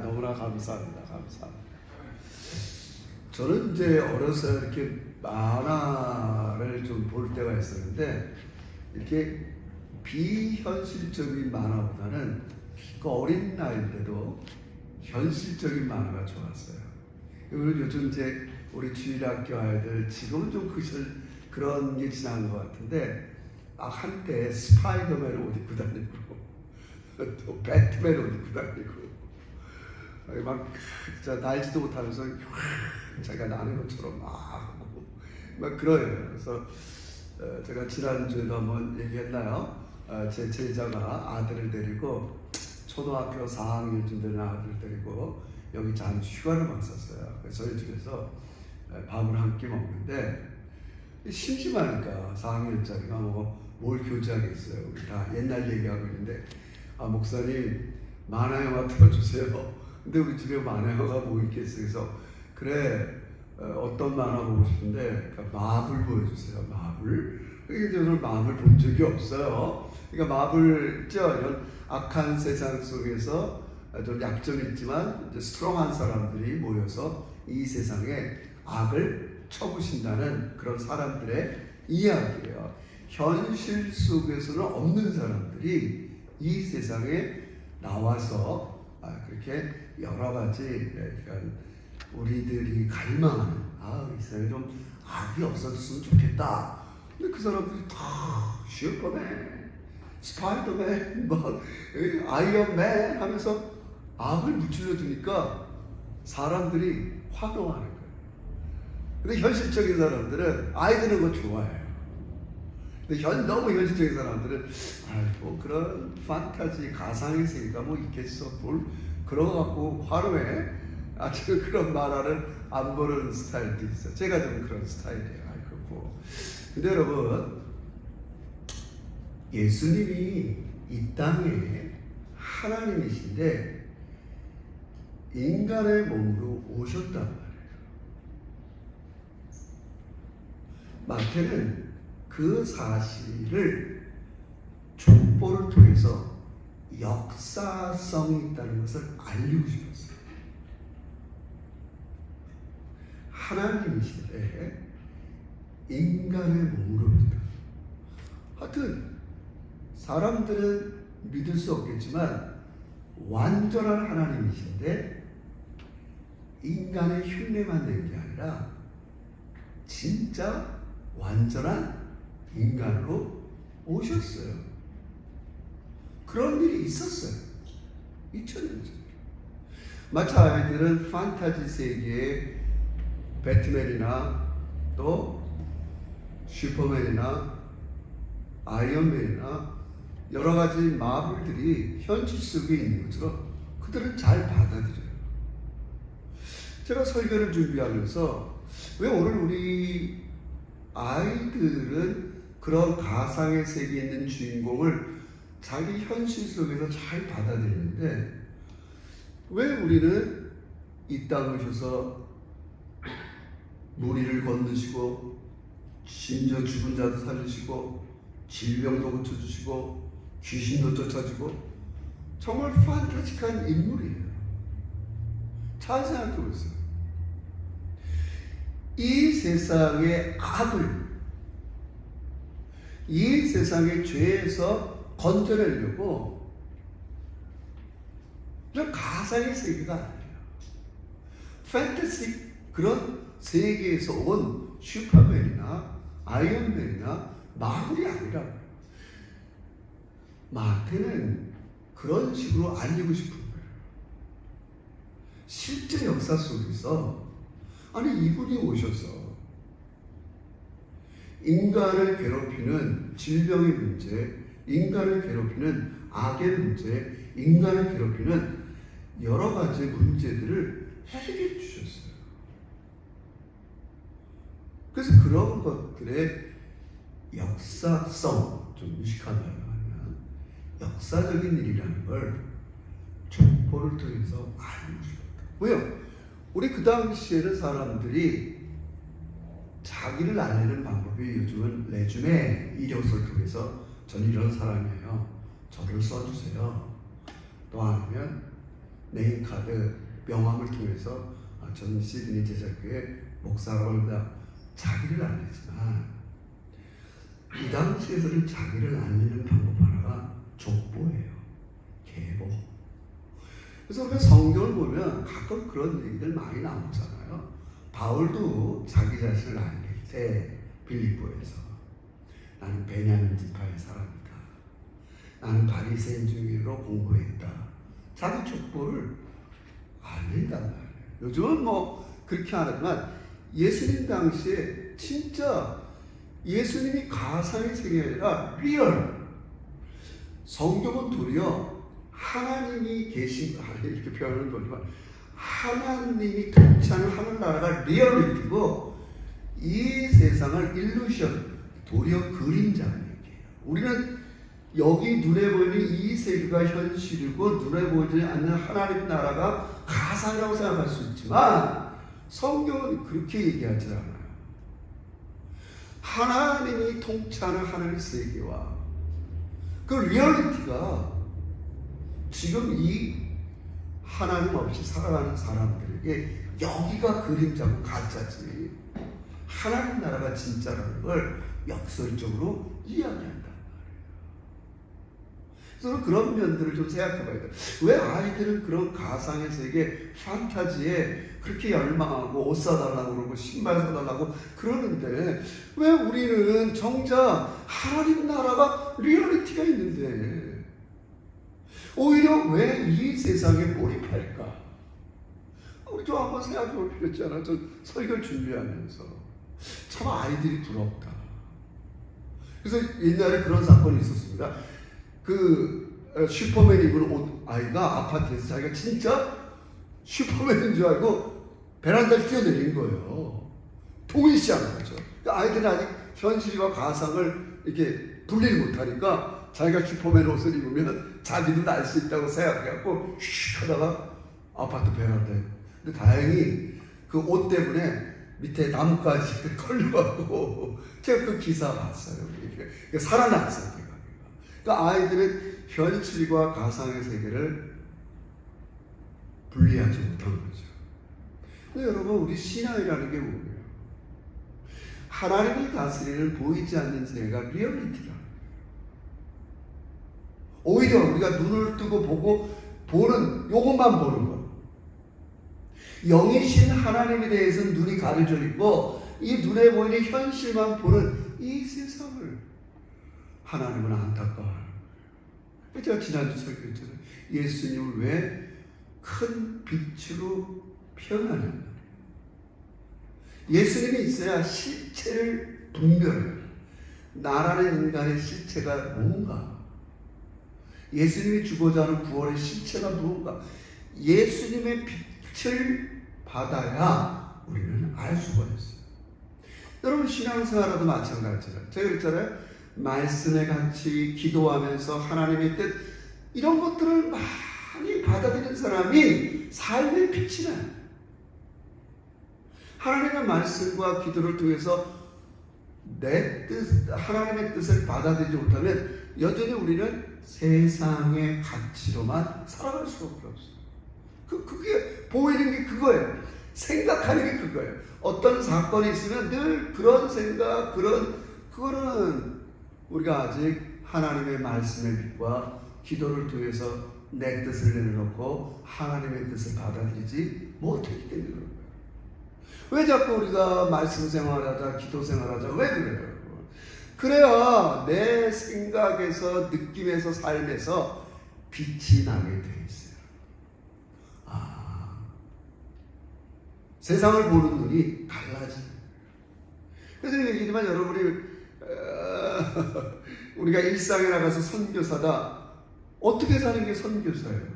너무나 감사합니다. 감사합니다. 저는 이제 어려서 이렇게 만화를 좀 볼 때가 있었는데, 이렇게 비현실적인 만화보다는 그 어린 나이인데도 현실적인 만화가 좋았어요. 그리고 요즘 이제 우리 주일학교 아이들 지금은 좀 그런 게 지나간 것 같은데, 한때 스파이더맨 옷 입고 다니고 또 배트맨 옷 입고 다니고 막 진짜 날지도 못하면서 자기가 나는 것처럼 막 하고 막 그래요. 그래서 제가 지난주에도 한번 얘기했나요? 제 제자가 아들을 데리고 초등학교 4학년쯤 되는 아들을 데리고 여기 잠시 휴가를 왔었어요. 그래서 저희 집에서 밥을 한 끼 먹는데 심심하니까 4학년짜리가 뭘 교제하겠어요. 우리 다 옛날 얘기하고 있는데, 목사님 만화 영화 틀어주세요. 근데 우리 집에 만화 영화가 뭐 있겠어요. 그래서 그래, 어떤 만화 보고 싶은데, 그러니까 마블 보여주세요. 마블. 그러니까 저는 마블 본 적이 없어요. 그러니까 마블 이런 악한 세상 속에서 좀 약점이 있지만 이제 스트롱한 사람들이 모여서 이 세상에 악을 쳐부신다는 그런 사람들의 이야기예요. 현실 속에서는 없는 사람들이 이 세상에 나와서 그렇게 여러 가지, 그러니까 우리들이 갈망하는 이 세상에 좀 악이 없어졌으면 좋겠다. 근데 그 사람들이 다 슈퍼맨, 스파이더맨, 아이언맨 하면서 악을 무찔러 주니까 사람들이 환호하는 거예요. 근데 현실적인 사람들은 아이들은 그거 좋아해요. 근데 너무 현실적인 사람들은 그런 판타지 가상의 세계가 뭐 있겠어, 그런 거 갖고 화로해. 아주 그런 만화를 안 보는 스타일도 있어요. 제가 좀 그런 스타일이에요. 그렇고. 근데 여러분, 예수님이 이 땅에 하나님이신데 인간의 몸으로 오셨단 말이에요. 마태는 그 사실을 족보를 통해서 역사성이 있다는 것을 알리고 싶었어요. 하나님이신데 인간의 몸으로 오셨다. 하여튼 사람들은 믿을 수 없겠지만 완전한 하나님이신데 인간의 흉내만 낸 게 아니라 진짜 완전한 인간으로 오셨어요. 그런 일이 있었어요. 2000년 전에. 마치 아이들은 판타지 세계에 배트맨이나 또 슈퍼맨이나 아이언맨이나 여러 가지 마블들이 현실 속에 있는 것처럼 그들은 잘 받아들여요. 제가 설교를 준비하면서 왜 오늘 우리 아이들은 그런 가상의 세계에 있는 주인공을 자기 현실 속에서 잘 받아들이는데 왜 우리는 이 땅에 오셔서 무리를 건너시고 심지어 죽은 자도 살리시고 질병도 고쳐주시고 귀신도 쫓아주고 정말 판타지한 인물이에요. 잘 생각해 보세요. 이 세상의 악을, 이 세상의 죄에서 건져내려고 그냥 가상의 세계가 아니에요. 판타지 그런 세계에서 온 슈퍼맨이나 아이언맨이나 마블이 아니라고요. 마태는 그런 식으로 알리고 싶은 거예요. 실제 역사 속에서 이분이 오셔서 인간을 괴롭히는 질병의 문제, 인간을 괴롭히는 악의 문제, 인간을 괴롭히는 여러 가지 문제들을 해결해 주셨어요. 그래서 그런 것들의 역사성, 좀 무식하다고 하면 역사적인 일이라는 걸 족보를 통해서 알고 싶었다. 왜요? 우리 그 당시에는 사람들이 자기를 알리는 방법이 요즘은 레주메 이력서를 통해서 저는 이런 사람이에요. 저를 써주세요. 또 아니면 네임카드 명함을 통해서 전 시드니 제자교회 목사라고 합니다. 자기를 알리지만 이 당시에서는 자기를 알리는 방법 하나가 족보예요. 계보. 그래서 우리가 성경을 보면 가끔 그런 얘기들 많이 나오잖아요. 바울도 자기 자신을 알릴 때 빌립보에서 나는 베냐민 지파의 사람이다. 나는 바리새인 중으로 공부했다. 자기 족보를 알린단 말이에요. 요즘은 뭐 그렇게 안 하지만 예수님 당시에 진짜 예수님이 가상의 세계가 아니라 리얼. 성경은 도리어 하나님이 계신, 이렇게 표현하는 거지만 하나님이 통치하는 하늘나라가 리얼리티고 이 세상을 일루션, 도리어 그림자는 얘기예요. 우리는 여기 눈에 보이는 이 세계가 현실이고 눈에 보이지 않는 하나님 나라가 가상이라고 생각할 수 있지만 성경은 그렇게 얘기하지 않아요. 하나님이 통치하는 하늘 세계와 그 리얼리티가 지금 이 하나님 없이 살아가는 사람들에게 여기가 그림자고 가짜지 하나님 나라가 진짜라는 걸 역설적으로 이야기한다. 그래서 그런 면들을 좀 생각해봐야 돼. 왜 아이들은 그런 가상의 세계, 판타지에 그렇게 열망하고 옷 사달라고 그러고 신발 사달라고 그러는데 왜 우리는 정작 하나님 나라가 리얼리티가 있는데 오히려 왜 이 세상에 몰입할까? 우리 좀 한번 생각해 볼 필요 있잖아. 저 설교를 준비하면서 참 아이들이 부럽다. 그래서 옛날에 그런 사건이 있었습니다. 그 슈퍼맨 입은 옷 아이가 아파트에서 자기가 진짜 슈퍼맨인 줄 알고 베란다를 뛰어내린 거예요. 동일시하는 거죠. 그러니까 아이들은 아직 현실과 가상을 이렇게 분리를 못하니까 자기가 슈퍼맨 옷을 입으면 자기도 날 수 있다고 생각해갖고 슉 하다가 아파트 베란다에. 근데 다행히 그 옷 때문에 밑에 나뭇가지 걸려갖고 제가 그 기사 봤어요. 그러니까 살아났어요. 그러니까 아이들은 현실과 가상의 세계를 분리하지 못한 거죠. 근데 여러분 우리 신앙이라는 게 뭐예요? 하나님이 다스리는 보이지 않는 세계가 리얼리티라. 오히려 우리가 눈을 뜨고 보고 보는 요것만 보는 거. 영이신 하나님에 대해서는 눈이 가려져 있고 이 눈에 보이는 현실만 보는 이 세상을 하나님은 안타까워요. 제가 지난주 설교했잖아요. 예수님을 왜 큰 빛으로 표현하냐는 말이에요. 예수님이 있어야 실체를 분별해요. 나라는 인간의 실체가 뭔가, 예수님이 주고자 하는 구원의 실체가 무엇인가, 예수님의 빛을 받아야 우리는 알 수가 있어요. 여러분 신앙생활도 마찬가지잖아요. 제가 그랬잖아요. 말씀의 가치, 기도하면서 하나님의 뜻 이런 것들을 많이 받아들이는 사람이 삶의 빛이 나요. 하나님의 말씀과 기도를 통해서 내 뜻, 하나님의 뜻을 받아들이지 못하면 여전히 우리는 세상의 가치로만 살아갈 수밖에 없어요. 그게 보이는 게 그거예요. 생각하는 게 그거예요. 어떤 사건이 있으면 늘 그런 생각, 그거는 우리가 아직 하나님의 말씀의 빛과 기도를 통해서 내 뜻을 내려놓고 하나님의 뜻을 받아들이지 못했기 때문에 그런 거예요. 왜 자꾸 우리가 말씀 생활하자, 기도 생활하자, 왜 그래요? 그래야 내 생각에서, 느낌에서, 삶에서 빛이 나게 돼 있어요. 세상을 보는 눈이 달라지는. 그래서 얘기지만 여러분이 우리가 일상에 나가서 선교사다. 어떻게 사는 게 선교사예요?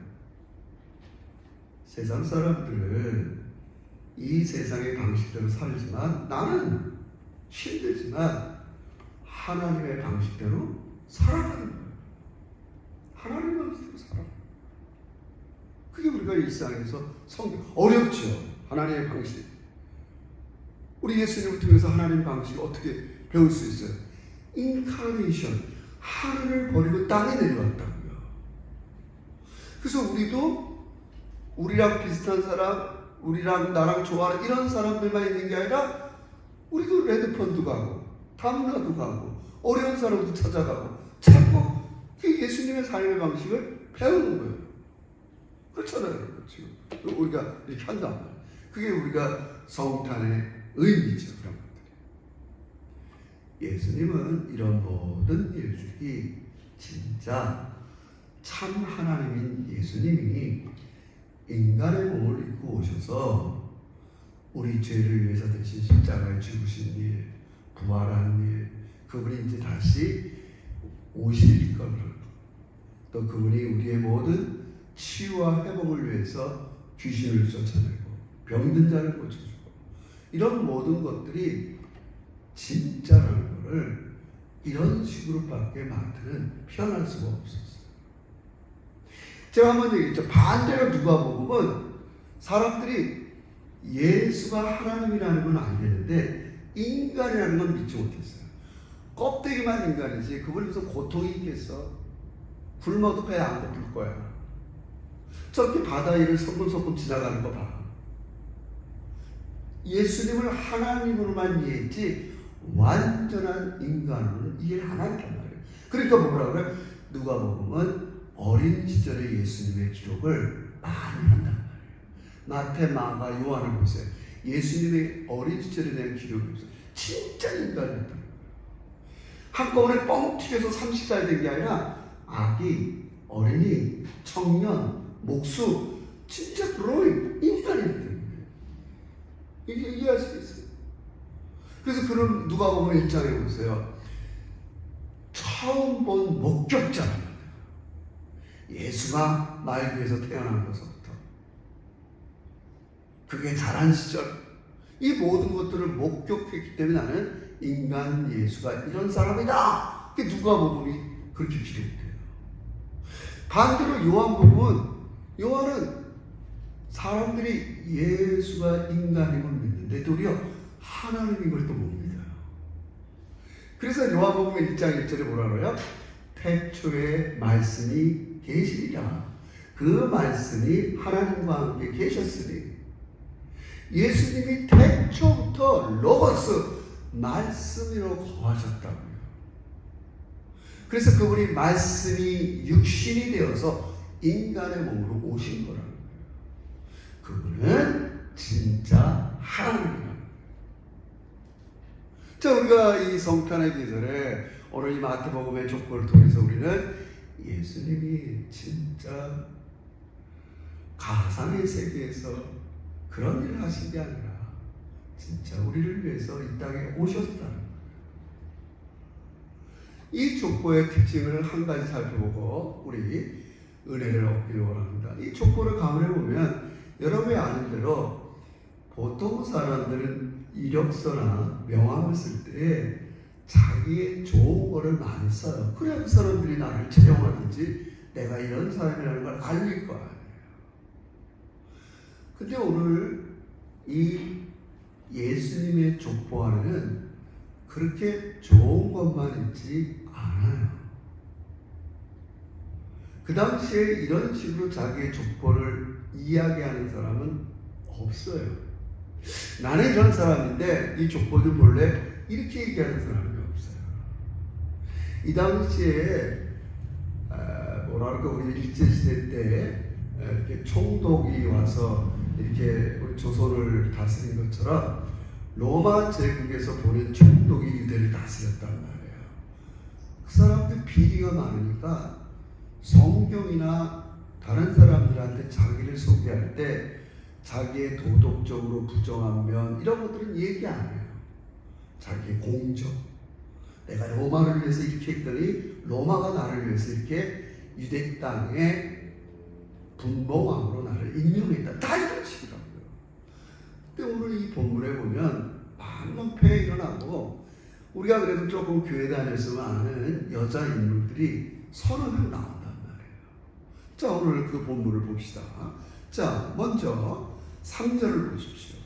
세상 사람들은 이 세상의 방식대로 살지만 나는 힘들지만 하나님의 방식대로 살아가는 거예요. 하나님의 방식대로 살아. 그게 우리가 일상에서 어렵죠. 하나님의 방식. 우리 예수님을 통해서 하나님의 방식을 어떻게 배울 수 있어요? 인카네이션. 하늘을 버리고 땅에 내려왔다고요. 그래서 우리도 우리랑 비슷한 사람, 우리랑 나랑 좋아하는 이런 사람들만 있는 게 아니라 우리도 레드펀드 가고 다문화도 가고 어려운 사람도 찾아가고 자꾸 예수님의 삶의 방식을 배우는 거예요. 그렇잖아요. 지금 우리가 이렇게 한단 말이에요. 그게 우리가 성탄의 의미죠. 그런 것들이. 예수님은 이런 모든 일들이 진짜 참 하나님인 예수님이 인간의 몸을 입고 오셔서 우리 죄를 위해서 대신 십자가에 죽으신 일, 부활하는 일, 그분이 이제 다시 오실 것을, 또 그분이 우리의 모든 치유와 회복을 위해서 귀신을 쫓아내고 병든 자를 고쳐주고 이런 모든 것들이 진짜라는 것을 이런 식으로밖에 마태는 표현할 수가 없었어요. 제가 한번 얘기했죠. 반대로 누가복음은 사람들이 예수가 하나님이라는 건 알겠는데 인간이라는 건 믿지 못했어요. 껍데기만 인간이지 그분이 무슨 고통이 있겠어? 굶어도 배 안 고플 거야. 저렇게 바다 위를 소금소금 지나가는 거 봐. 예수님을 하나님으로만 이해했지 완전한 인간으로는 이해를 안 한단 말이에요. 그러니까 뭐라 그래요? 누가복음은 어린 시절의 예수님의 기록을 많이 한단 말이에요. 마태, 마가, 요한을 보세요. 예수님의 어린 시절에 대한 기록이 없어요. 진짜 인간이었다는 거예요. 한꺼번에 뻥 튀겨서 30살 된 게 아니라 아기, 어린이, 청년, 목수, 진짜 그런 인간이었다는 거예요. 이게 이해할 수 있어요. 그래서 그런 누가복음 1장에 보세요. 처음 본 목격자입니다. 예수가 말귀에서 태어난 것부터 그게 자란 시절 이 모든 것들을 목격했기 때문에 나는 인간 예수가 이런 사람이다. 그게 누가복음이 그렇게 기록돼요. 반대로 요한은 사람들이 예수가 인간임을 믿는데 도리어 하나님인 걸 또 못 믿어요. 그래서 요한복음 1장 1절에 뭐라 그래요? 태초에 말씀이 계시리라. 그 말씀이 하나님과 함께 계셨으니 예수님이 태초부터 로고스 말씀으로 거하셨다고요. 그래서 그분이 말씀이 육신이 되어서 인간의 몸으로 오신 거라는 거예요. 그분은 진짜 하나님이라는 거예요. 자, 우리가 이 성탄의 계절에 오늘 이 마태복음의 족보를 통해서 우리는 예수님이 진짜 가상의 세계에서 그런 일을 하신 게 아니라 진짜 우리를 위해서 이 땅에 오셨다는 거예요. 이 족보의 특징을 한 가지 살펴보고 우리 은혜를 얻기를 원합니다. 이 족보를 가문해 보면 여러분이 아는 대로 보통 사람들은 이력서나 명함을 쓸 때 자기의 좋은 거를 많이 써요. 그래야 그 사람들이 나를 채용하든지 내가 이런 사람이라는 걸 알릴 거 아니에요. 근데 오늘 이 예수님의 족보 안에는 그렇게 좋은 것만 있지 않아요. 그 당시에 이런 식으로 자기의 족보를 이야기하는 사람은 없어요. 나는 이런 사람인데 이 족보를 볼래? 이렇게 얘기하는 사람이 없어요. 이 당시에 뭐랄까 우리 일제시대 때 이렇게 총독이 와서 이렇게 조선을 다스린 것처럼 로마 제국에서 보낸 총독이 유대를 다스렸단 말이에요. 그 사람들 비리가 많으니까 성경이나 다른 사람들한테 자기를 소개할 때 자기의 도덕적으로 부정한 면 이런 것들은 얘기 안 해요. 자기의 공적, 내가 로마를 위해서 이렇게 했더니 로마가 나를 위해서 이렇게 유대 땅에 분봉왕으로 나를 임명했다. 다 이런 식이라고요. 근데 오늘 이 본문에 보면 많은 폐해 일어나고 우리가 그래도 조금 교회 다녔으면 아는 여자 인물들이 30명 나온단 말이에요. 자, 오늘 그 본문을 봅시다. 자, 먼저 3절을 보십시오.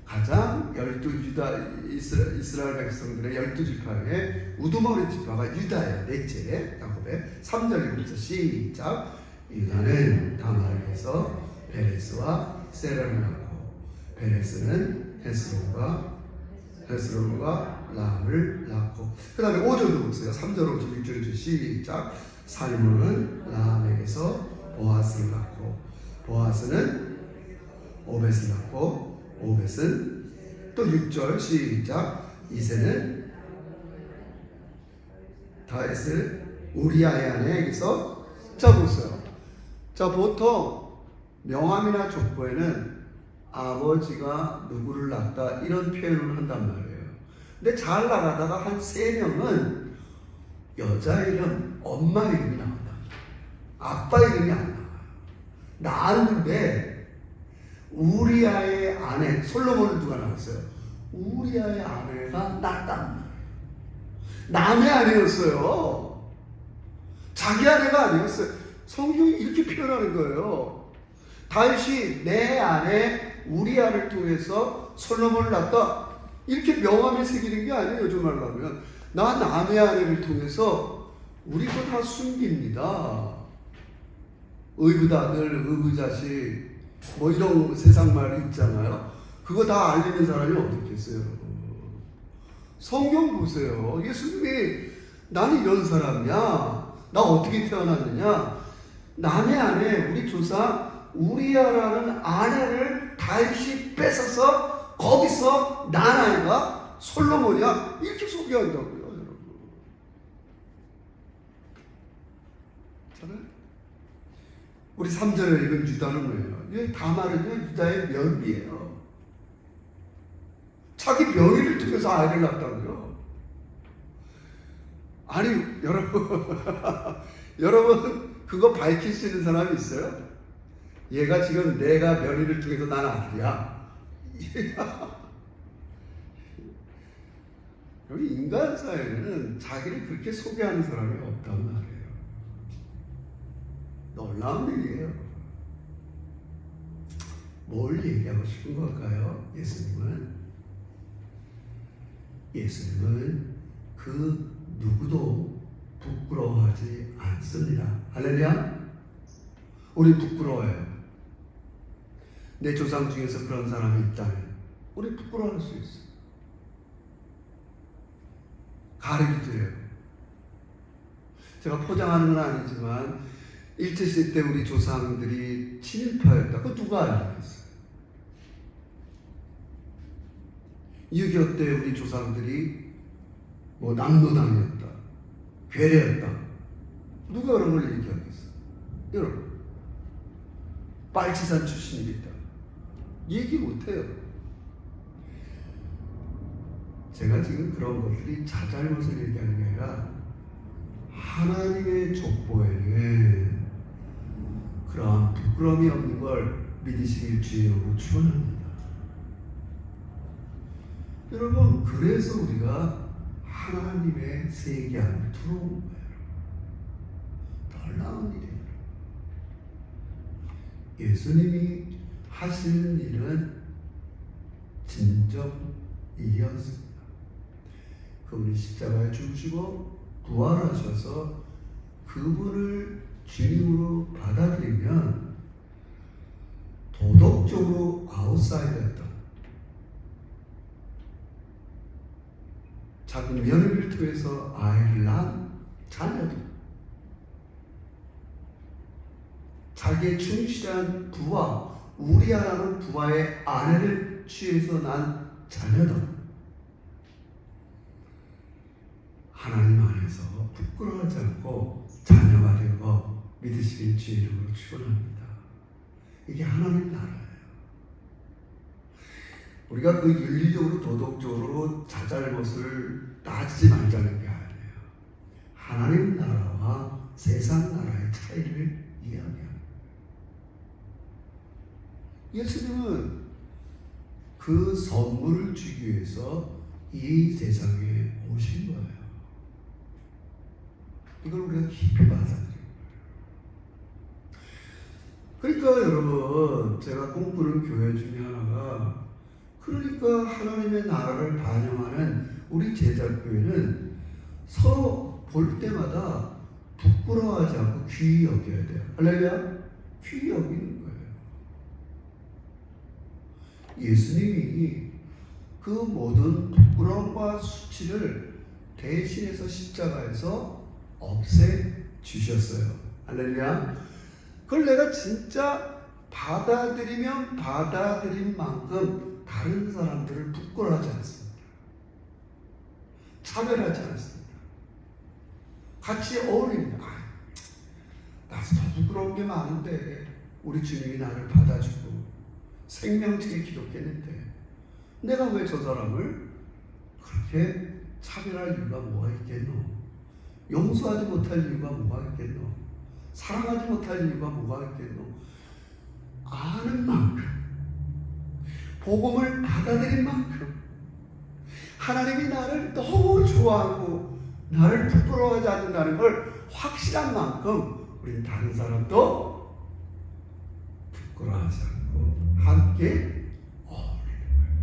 가장 12 이스라엘 백성들의 12지파의 우두머리 지파가 유다예요. 넷째 야곱의 3절 읽으면서 시작. 유다는 다말에서 베레스와 세라를 낳고, 베레스는 헤스론과 람을 낳고. 그 다음에 5절도 보세요. 3절, 5절, 6절 시작. 살몬은 람에게서 보아스를 낳고, 보아스는 오벳을 낳고, 오벳은 또 6절 시작. 이새는 다윗을 우리아의 아내에게서. 자 보세요. 자, 보통 명함이나 족보에는 아버지가 누구를 낳았다 이런 표현을 한단 말이에요. 근데 잘 나가다가 한 3명은 여자 이름, 엄마 이름이 나온다. 아빠 이름이 안 나와요. 낳았는데 우리아의 아내, 솔로몬을 누가 낳았어요? 우리아의 아내가 낳았단 말이에요. 남의 아내였어요. 자기 아내가 아니었어요. 성경이 이렇게 표현하는 거예요. 다윗이 내 아내 우리아를 통해서 솔로몬을 낳았다. 이렇게 명함에 새기는 게 아니에요. 요즘 말로 하면 나 남의 아내를 통해서. 우리 거 다 숨깁니다. 의붓아들, 의붓자식 뭐 이런 세상 말이 있잖아요. 그거 다 알리는 사람이 어디 있겠어요. 성경 보세요. 예수님이 나는 이런 사람이야. 나 어떻게 태어났느냐. 남의 아내, 우리 조상 우리아라는 아내를 다윗이 뺏어서 거기서 난 아이가 솔로몬이야. 이렇게 소개한다고요, 여러분. 잖아요. 우리 3절에 읽은 유다는 뭐예요? 이게 다말은 유다의 며느리예요. 자기 며느리를 통해서 아이를 낳았다고요. 아니 여러분 여러분 그거 밝힐 수 있는 사람이 있어요? 얘가 지금 내가 며느리를 통해서 난 아들이야. 여기 인간 사회는 자기를 그렇게 소개하는 사람이 없단 말이에요. 놀라운 일이에요. 뭘 얘기하고 싶은 걸까요? 예수님은 그 누구도 부끄러워하지 않습니다. 할렐루야. 우리 부끄러워해요. 내 조상 중에서 그런 사람이 있다면 우리 부끄러워할 수 있어요. 가리기도 해요. 제가 포장하는 건 아니지만 일제시대 때 우리 조상들이 친일파였다. 그거 누가 알겠어요? 6.25 때 우리 조상들이 뭐 남로당이었다, 괴뢰였다. 누가 그런 걸 얘기하겠어요? 여러분, 빨치산 출신이겠다. 얘기 못해요. 제가 지금 그런 것들이 자잘못을 얘기하는 게 아니라 하나님의 족보에는 그러한 부끄러움이 없는 걸 믿으시길 주의로 축원합니다. 여러분, 그래서 우리가 하나님의 세계 안에 들어온 거예요. 놀라운 일이에요. 예수님이 하시는 일은 진정 일이었습니다. 그분이 십자가에 죽으시고 부활하셔서 그분을 주님으로 받아들이면 도덕적으로 아웃사이더였다. 자기 며느리를 통해서 아이를 낳은 자녀도 자기의 충실한 부하, 우리아라는 부하의 아내를 취해서 난 자녀도 하나님 안에서 부끄러워하지 않고 자녀가 된 거 믿으시길 주의 이름으로 축원합니다. 이게 하나님 나라예요. 우리가 그 윤리적으로 도덕적으로 자잘못을 따지지 말자는 게 아니에요. 하나님 나라와 세상 나라의 차이를 이야기합니다. 예수님은 그 선물을 주기 위해서 이 세상에 오신 거예요. 이걸 우리가 깊이 받아들여야 돼요. 그러니까 여러분, 제가 꿈꾸는 교회 중에 하나가, 그러니까 하나님의 나라를 반영하는 우리 제자교회는 서로 볼 때마다 부끄러워하지 않고 귀히 여겨야 돼요. 할렐루야. 귀히 여기는 거예요. 예수님이 그 모든 부끄러움과 수치를 대신해서 십자가에서 없애주셨어요. 할렐루야. 그걸 내가 진짜 받아들이면 받아들인 만큼 다른 사람들을 부끄러워하지 않습니다. 차별하지 않습니다. 같이 어울립니다. 나도 더 부끄러운 게 많은데 우리 주님이 나를 받아주고 생명책에 기록했는데 내가 왜 저 사람을 그렇게 차별할 이유가 뭐가 있겠노? 용서하지 못할 이유가 뭐가 있겠노? 사랑하지 못할 이유가 뭐가 있겠노? 아는 만큼, 복음을 받아들인 만큼, 하나님이 나를 너무 좋아하고 나를 부끄러워하지 않는다는 걸 확실한 만큼 우리는 다른 사람도 부끄러워하지 않고 함께 어울리는 거예요.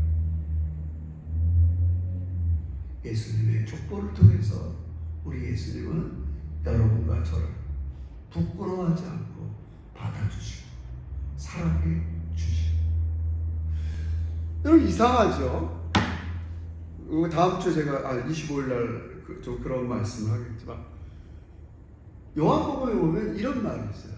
예수님의 족보를 통해서 우리 예수님은 여러분과 저를 부끄러워하지 않고 받아주시고 사랑해 주시고. 여러분 이상하죠? 다음 주에 제가 25일 날 좀 그런 말씀을 하겠지만 요한복음에 보면 이런 말이 있어요.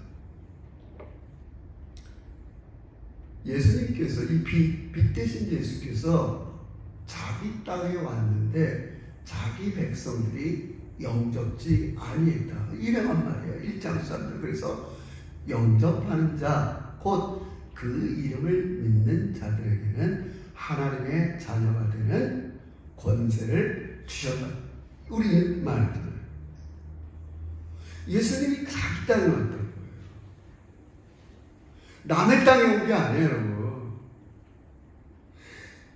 예수님께서 이 빛 대신 예수께서 자기 땅에 왔는데 자기 백성들이 영접지 아니했다. 유명한 말이에요. 1장 13절. 그래서 영접하는 자, 곧 그 이름을 믿는 자들에게는 하나님의 자녀가 되는 권세를 주셨다. 우리 말이잖아요. 예수님이 자기 땅에 왔다는 거예요. 남의 땅에 온 게 아니에요.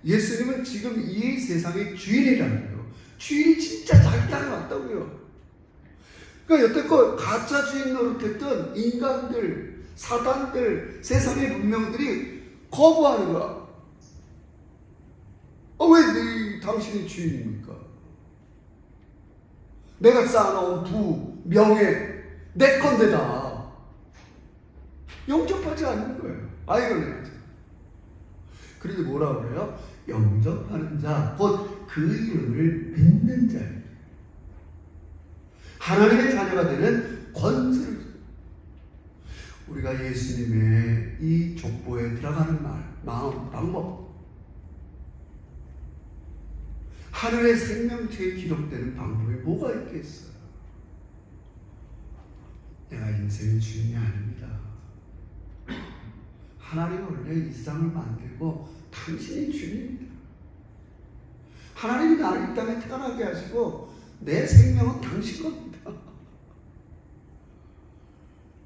예수님은 지금 이 세상의 주인이라는 거예요. 주인이 진짜 자기 땅에 왔다고요. 그러니까 여태껏 가짜 주인 노릇했던 인간들, 사단들, 세상의 문명들이 거부하는 거야. 왜 당신이 주인입니까? 내가 쌓아놓은 부, 명예, 내 건데 다 영접하지 않는 거예요. 이거는. 그리고 뭐라고 그래요? 영접하는 자, 곧 그 이름을 믿는 자예요. 하나님의 자녀가 되는 권세를. 우리가 예수님의 이 족보에 들어가는 마음, 방법, 하늘의 생명체에 기록되는 방법이 뭐가 있겠어요? 내가 인생의 주인이 아닙니다. 하나님은 원래 이 세상을 만들고 당신이 주인입니다. 하나님이 나를 이 땅에 태어나게 하시고 내 생명은 당신 겁니다.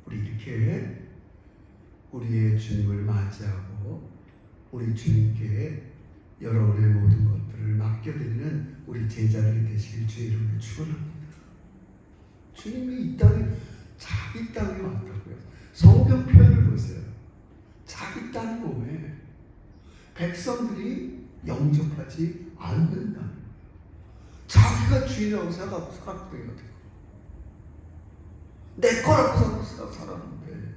우리 이렇게 우리의 주님을 맞이하고 우리 주님께 여러분의 모든 것들을 맡겨드리는 우리 제자들이 되시길 주의 이름으로 축원합니다. 주님이 이 땅에 자기 땅에 왔다고요. 성경 표현을 보세요. 자기 땅이 뭐에 백성들이 영접하지 않는다는 거예요. 자기가 주인이라고 생각하고 살았던 게 어때요? 내 거라고 살았는데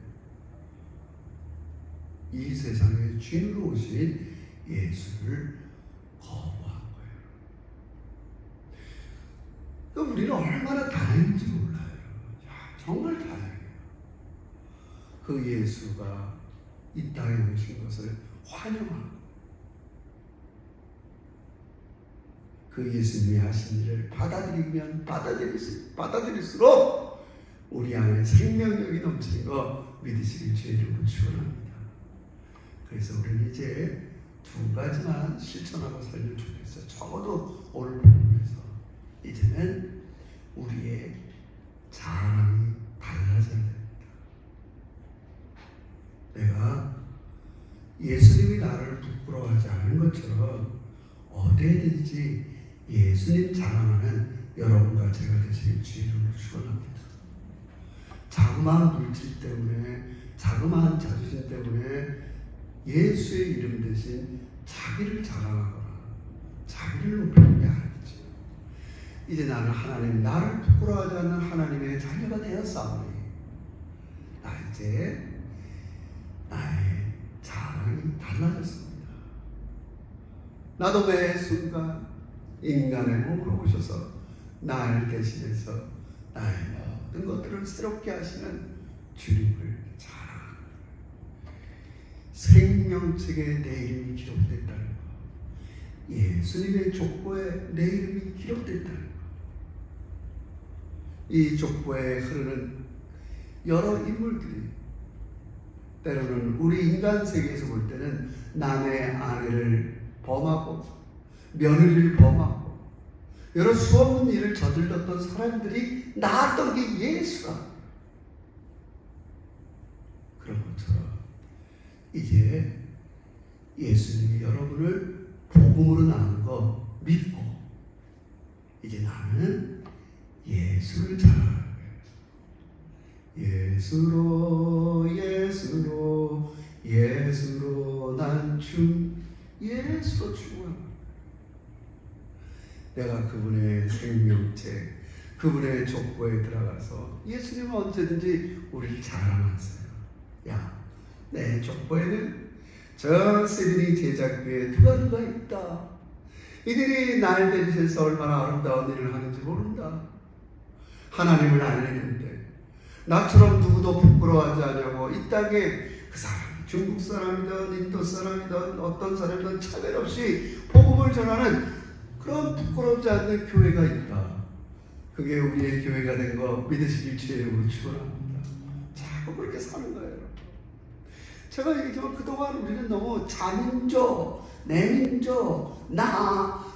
이 세상의 주인으로 오신 예수를 거부한 거예요. 우리는 얼마나 다행인지 몰라요. 정말 다행이에요. 그 예수가 이 땅에 오신 것을 환영하고 그 예수님이 하신 일을 받아들이면 받아들일수록 우리 안에 생명력이 넘치는 거 믿으시길 주의 이름으로 축원합니다. 그래서 우리는 이제 두 가지만 실천하고 살면 좋겠어요. 적어도 오늘 본문에서 이제는 우리의 자랑이 달라져야 됩니다. 내가 예수님이 나를 부끄러워하지 않은 것처럼 어디에든지 예수님 자랑하는 여러분과 제가 되시길 주의 이름으로 축원합니다. 자그마한 물질 때문에, 자그마한 자존심 때문에 예수의 이름 대신 자기를 자랑하거나 자기를 높이는 게 아니죠. 이제 나는 하나님, 나를 부끄러워하지 않는 하나님의 자녀가 되었사오니 나 이제 나의 자랑이 달라졌습니다. 나도 매 순간 인간의 몸으로 오셔서 날 대신해서 나의 모든 것들을 새롭게 하시는 주님을 자랑하는 생명책에 내 이름이 기록됐다는 것, 예수님의 족보에 내 이름이 기록됐다는 것, 이 족보에 흐르는 여러 인물들이 때로는 우리 인간 세계에서 볼 때는 남의 아내를 범하고 며느리를 범하고 여러 수없는 일을 저질렀던 사람들이 나았던 게 예수라. 그런 것처럼 이제 예수님이 여러분을 복음으로 낳은 거 믿고 이제 나는 예수를 자랑하는 거예요. 예수로 예수로 예수로 난 예수로 죽어요. 내가 그분의 생명체, 그분의 족보에 들어가서 예수님은 언제든지 우리를 자랑하세요. 야, 내 족보에는 저 세빈이 제자교에 누가 있다. 이들이 날 대신해서 얼마나 아름다운 일을 하는지 모른다. 하나님을 알리는데 나처럼 누구도 부끄러워하지 않냐고 이 땅에 그 사람이 중국 사람이든 인도 사람이든 어떤 사람이든 차별 없이 복음을 전하는 그런 부끄럽지 않는 교회가 있다. 그게 우리의 교회가 된 거 믿으시길 주의 이름으로 축원합니다. 자꾸 그렇게 사는 거예요. 제가 얘기했지만 그동안 우리는 너무 자민족, 내민족,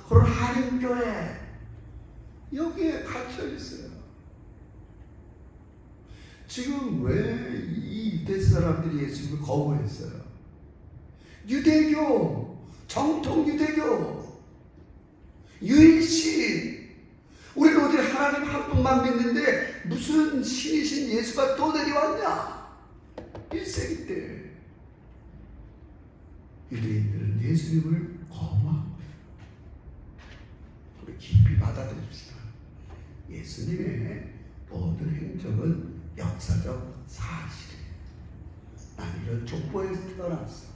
그런 한인교회 여기에 갇혀 있어요. 지금 왜 이 유대 사람들이 예수님을 거부했어요? 유대교, 정통 유대교, 유일신. 우리는 어디 하나님 한 분만 믿는데 무슨 신이신 예수가 또 내려왔냐? 1세기 때 유대인들은 예수님을 거부하고 우리 깊이 받아들입시다. 예수님의 모든 행적은 역사적 사실이에요. 난 이런 족보에서 태어났어.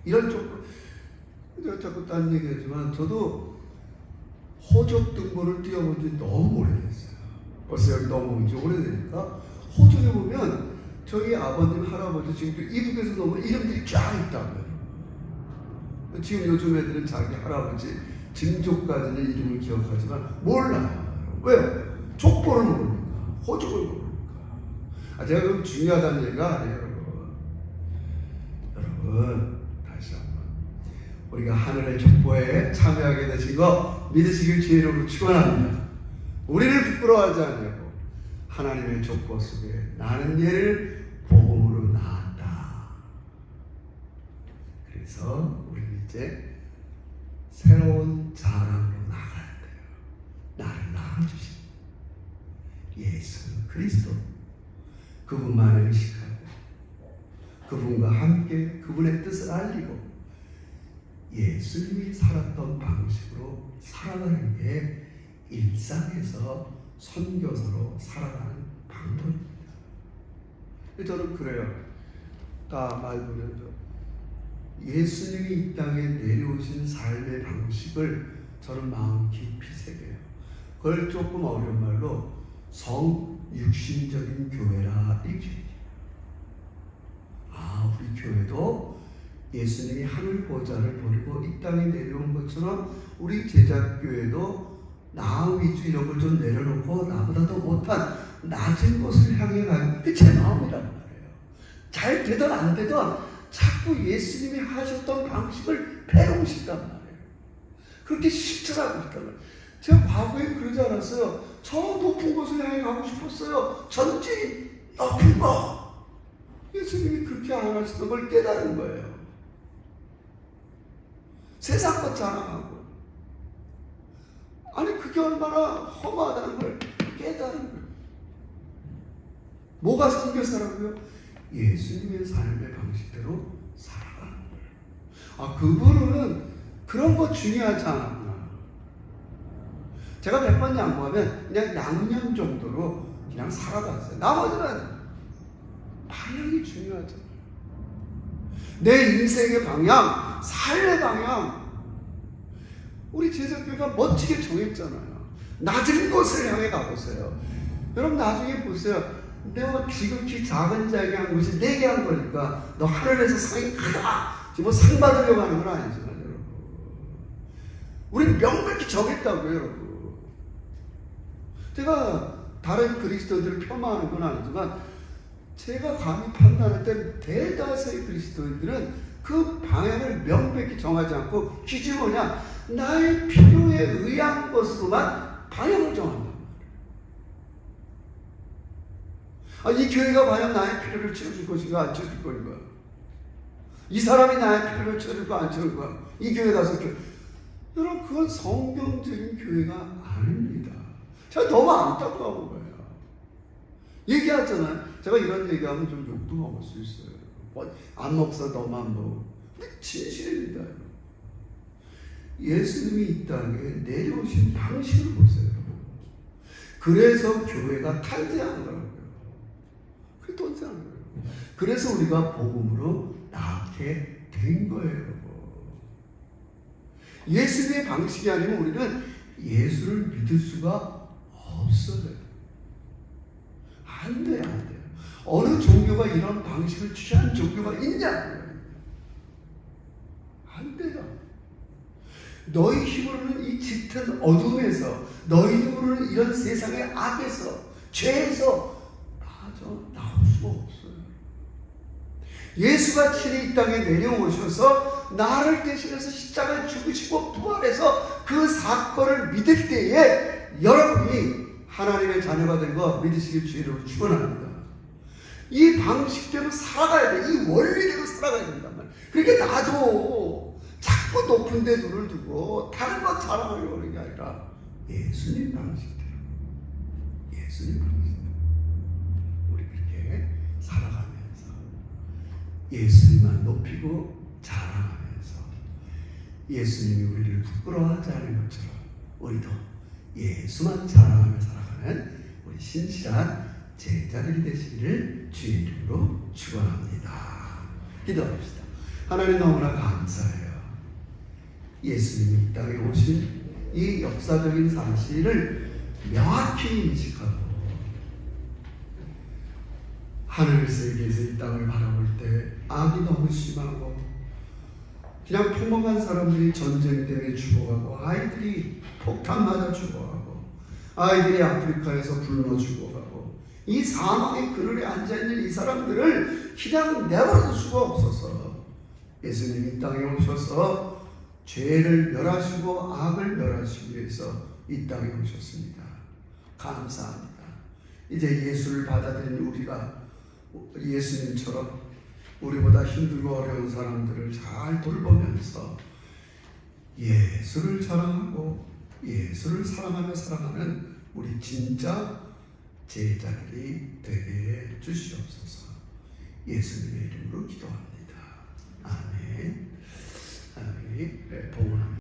이런 족보. 제가 자꾸 딴 얘기하지만 저도 호적 등본을 띄워본 지 너무 오래됐어요. 벌써 여기 넘어온 지 오래되니까 호적에 보면 저희 아버님, 할아버지 지금 이북에서 넘어온 이름들이 쫙 있다고요. 지금 요즘 애들은 자기 할아버지 증조까지는 이름을 기억하지만 몰라요. 왜요? 족보를 모르니까. 호적을 모르니까. 제가 그럼 중요하다는 얘기가 아니에요, 여러분. 여러분, 다시 한번 우리가 하늘의 족보에 참여하게 되신 거 믿으시길 주의 이름으로 축원합니다. 우리를 부끄러워하지 않냐고 하나님의 족보 속에 나는 얘를 복음으로 낳았다. 그래서 우리는 이제 새로운 자랑으로 나가야 돼요. 나를 낳아주신 예수 그리스도, 그분만을 의식하고 그분과 함께 그분의 뜻을 알리고 예수님이 살았던 방식으로 살아가는 게 일상에서 선교사로 살아가는 방법입니다. 저는 그래요. 다 말 보면서 예수님이 이 땅에 내려오신 삶의 방식을 저는 마음 깊이 새겨요. 그걸 조금 어려운 말로 성육신적인 교회라 이렇게 얘기해요. 우리 교회도 예수님이 하늘 보좌를 버리고 이 땅에 내려온 것처럼 우리 제자교회도 나 위주 이런 걸 좀 내려놓고 나보다 더 못한 낮은 곳을 향해 가는 게 제 마음이란 말이에요. 잘 되든 안 되든 자꾸 예수님이 하셨던 방식을 배우고 싶단 말이에요. 그렇게 실천하고 싶단 말이에요. 제가 과거에 그러지 않았어요. 저 높은 곳을 향해 가고 싶었어요. 전진, 높은 거. 예수님이 그렇게 안 하시던 걸 깨달은 거예요. 세상 것 자랑하고. 아니 그게 얼마나 험하다는 걸 깨달은 거예요. 뭐가 선교사라고요? 예수님의 삶의 방식대로 살아가는 거예요. 그분은 그런 거 중요하지 않았구나. 제가 100번 양보하면 그냥 양념 정도로 그냥 살아갔어요. 나머지는 방향이 중요하잖아요. 내 인생의 방향, 삶의 방향, 우리 제자교회가 멋지게 정했잖아요. 낮은 곳을 향해 가보세요. 여러분 나중에 보세요. 내가 지극히 작은 자에게 한 것이 내게 한 거니까 너 하늘에서 상이 크다. 지금 뭐 상 받으려고 하는 건 아니지만 여러분. 우리는 명백히 정했다고요, 여러분. 제가 다른 그리스도인들을 폄하하는 건 아니지만 제가 감히 판단할 때 대다수의 그리스도인들은 그 방향을 명백히 정하지 않고 기준이 뭐냐? 나의 필요에 의한 것으로만 방향을 정한다. 이 교회가 과연 나의 필요를 채워줄 것인가 안 채워줄 것인가? 이 사람이 나의 필요를 채워줄까 안 채워줄까? 이 교회 가서 여러분 그건 성경적인 교회가 아닙니다. 제가 너무 안타까운 거예요. 얘기하잖아요. 제가 이런 얘기하면 좀 욕도 먹을 수 있어요. 안 먹어 너만 먹어. 근데 진실입니다. 예수님이 이 땅에 내려오신 방식을 보세요. 그래서 교회가 탄생한 거라고요. 그게 탄생한 거예요. 그래서 우리가 복음으로 낳게 된 거예요. 여러분. 예수님의 방식이 아니면 우리는 예수를 믿을 수가 없어요. 안 돼요, 안 돼요. 어느 종교가 이런 방식을 취한 종교가 있냐고요. 안 돼요. 너희 힘으로는 이 짙은 어둠에서, 너희 힘으로는 이런 세상의 악에서, 죄에서 나올 수가 없어요. 예수가 친히 이 땅에 내려오셔서 나를 대신해서 십자가에 죽으시고 부활해서 그 사건을 믿을 때에 여러분이 하나님의 자녀가 된 거 믿으시길 주의로 축원합니다. 이 방식대로 살아가야 돼. 이 원리대로 살아가야 된단 말이에요. 그러니까 나도 자꾸 높은 데 눈을 두고 다른 것 자랑하려고 하는 게 아니라 예수님 방식대로, 예수님 방식대로 우리 그렇게 살아가면서 예수님만 높이고 자랑하면서 예수님이 우리를 부끄러워하지 않은 것처럼 우리도 예수만 자랑하며 살아가는 우리 신실한 제자들이 되시기를 주의 이름으로 축원합니다. 기도합시다. 하나님 너무나 감사해요. 예수님이 이 땅에 오신 이 역사적인 사실을 명확히 인식하고 하늘 세계에서 이 땅을 바라볼 때 악이 너무 심하고 그냥 평범한 사람들이 전쟁 때문에 죽어가고 아이들이 폭탄 맞아 죽어가고 아이들이 아프리카에서 굶어 죽어가고 이 사망의 그늘에 앉아있는 이 사람들을 그냥 내버려둘 수가 없어서 예수님이 이 땅에 오셔서 죄를 멸하시고 악을 멸하시기 위해서 이 땅에 오셨습니다. 감사합니다. 이제 예수를 받아들인 우리가 예수님처럼 우리보다 힘들고 어려운 사람들을 잘 돌보면서 예수를 자랑하고 예수를 사랑하며 살아가는 우리 진짜 제자들이 되게 해주시옵소서. 예수님의 이름으로 기도합니다. 아멘. 하나님 복원합니다.